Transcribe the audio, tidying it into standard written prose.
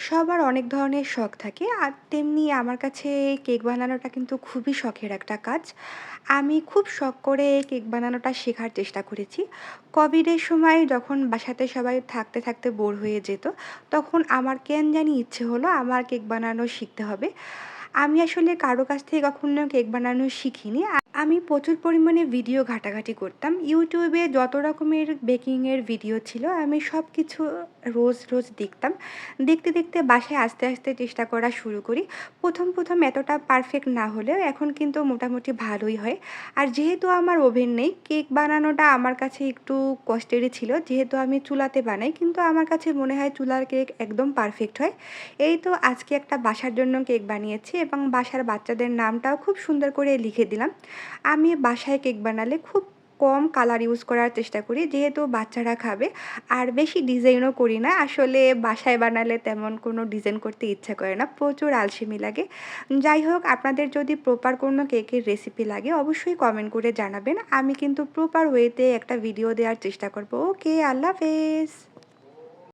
সবার অনেক ধরনের শখ থাকে। আর তেমনি আমার কাছে কেক বানানোটা কিন্তু খুবই শখের একটা কাজ। আমি খুব শখ করে কেক বানানোটা শেখার চেষ্টা করেছি। কোভিডের সময় যখন বাসাতে সবাই থাকতে, থাকতে বোর হয়ে যেত, তখন আমার কেন জানি ইচ্ছে হলো আমার কেক বানানো শিখতে হবে। আমি আসলে কারো কাছ থেকে কখনো কেক বানানো শিখিনি। আমি প্রচুর পরিমাণে ভিডিও ঘাটাঘাটি করতাম। YouTube এ যত রকমের বেকিংয়ের ভিডিও ছিল আমি সবকিছু রোজ, রোজ দেখতাম। দেখতে, দেখতে বাসায় আস্তে, আস্তে চেষ্টা করা শুরু করি। ১ম এতটা পারফেক্ট না হলেও এখন কিন্তু মোটামুটি ভালোই হয়। আর যেহেতু আমার ওভেন নেই, কেক বানানোটা আমার কাছে একটু কষ্টেরই ছিল। যেহেতু আমি চুলাতে বানাই, কিন্তু আমার কাছে মনে হয় চুলার কেক একদম পারফেক্ট হয়। এই তো আজকে একটা বাসার জন্য কেক বানিয়েছি এবং বাসার বাচ্চাদের নামটাও খুব সুন্দর করে লিখে দিলাম। আমি বাসায় কেক বানালে খুব কম কালার ইউজ করার চেষ্টা করি, যেহেতু বাচ্চারা খাবে। আর বেশি ডিজাইনও করি না। আসলে বাসায় বানালে তেমন কোনো ডিজাইন করতে ইচ্ছা করে না। প্রচুর আলসেমি লাগে। যাই হোক, আপনাদের যদি প্রপার কোনো কেকের রেসিপি লাগে অবশ্যই কমেন্ট করে জানাবেন। আমি কিন্তু প্রপার ওয়েতে একটা ভিডিও দেওয়ার চেষ্টা করব। ওকে, আল্লাহ হাফেজ।